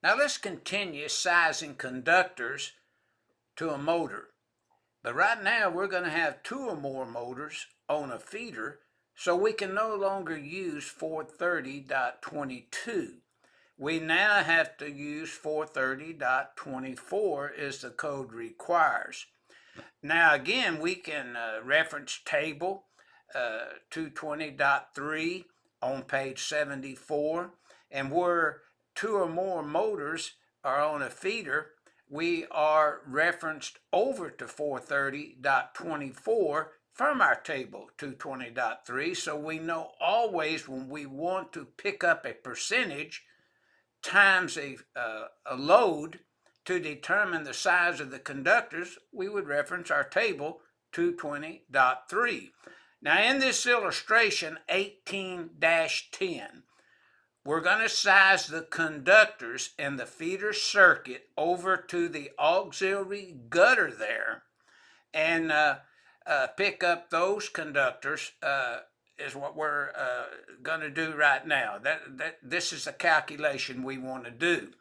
Now let's continue sizing conductors to a motor. But right now we're going to have two or more motors on a feeder, so we can no longer use 430.22. We now have to use 430.24 as the code requires. Now again, we can reference table 220.3 on page 74, and where two or more motors are on a feeder, we are referenced over to 430.24 from our table 220.3, so we know always when we want to pick up a percentage times a load to determine the size of the conductors, we would reference our table 220.3. Now in this illustration 18-10, we're going to size the conductors in the feeder circuit over to the auxiliary gutter there and pick up those conductors is what we're going to do right now. This is the calculation we want to do.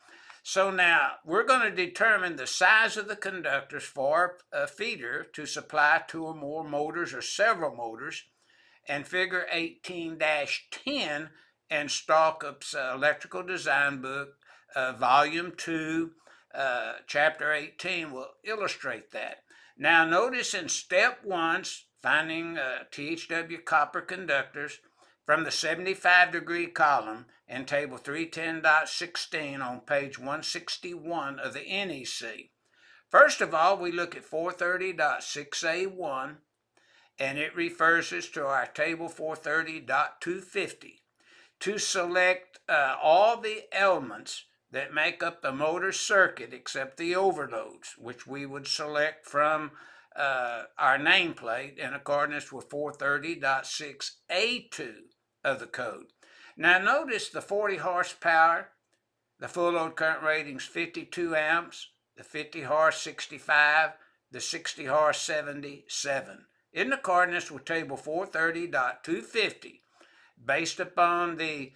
So now we're going to determine the size of the conductors for a feeder to supply two or more motors or several motors, and figure 18-10 and Stallcup's Electrical Design Book, Volume 2, Chapter 18 will illustrate that. Now notice in step 1, finding THW copper conductors from the 75-degree column in table 310.16 on page 161 of the NEC. First of all, we look at 430.6A1, and it refers us to our table 430.250 to select all the elements that make up the motor circuit except the overloads, which we would select from our nameplate in accordance with 430.6A2 of the code. Now notice the 40 horsepower, the full load current rating's 52 amps, the 50 horse 65, the 60 horse 77, in accordance with table 430.250, based upon the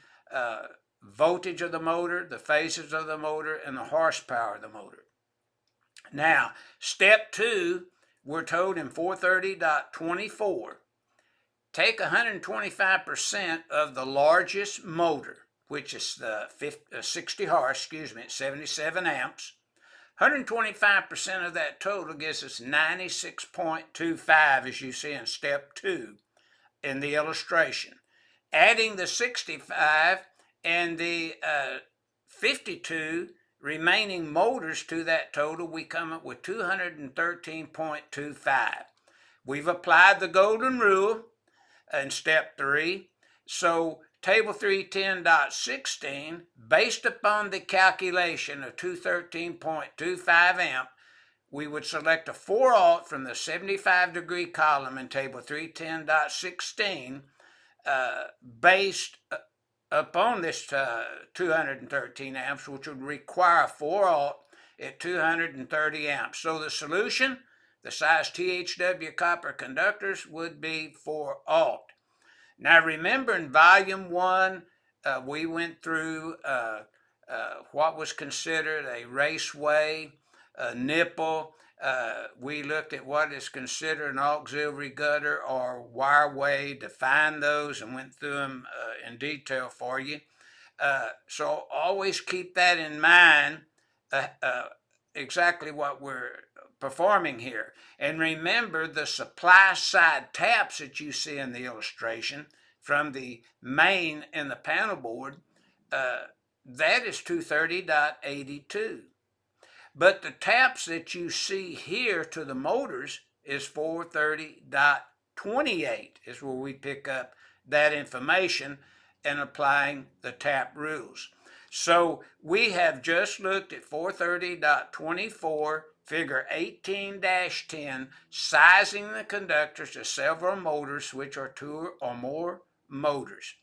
voltage of the motor, the phases of the motor, and the horsepower of the motor. Now, step 2, we're told in 430.24, take 125% of the largest motor, which is the 60 horse, it's 77 amps. 125% of that total gives us 96.25, as you see in step 2 in the illustration. Adding the 65 and the 52 remaining motors to that total, we come up with 213.25. We've applied the golden rule in step 3. So table 310.16, based upon the calculation of 213.25 amp, we would select a 4-aught from the 75-degree column in table 310.16 based upon this 213 amps, which would require 4-aught at 230 amps. So the solution, the size THW copper conductors, would be 4-aught. Now remember in volume 1, we went through what was considered a raceway, a nipple. We looked at what is considered an auxiliary gutter or wireway, defined those, and went through them in detail for you. So always keep that in mind, exactly what we're performing here. And remember the supply side taps that you see in the illustration from the main and the panel board, that is 230.82. But the taps that you see here to the motors is 430.28 is where we pick up that information and applying the tap rules. So we have just looked at 430.24, figure 18-10, sizing the conductors to several motors, which are two or more motors.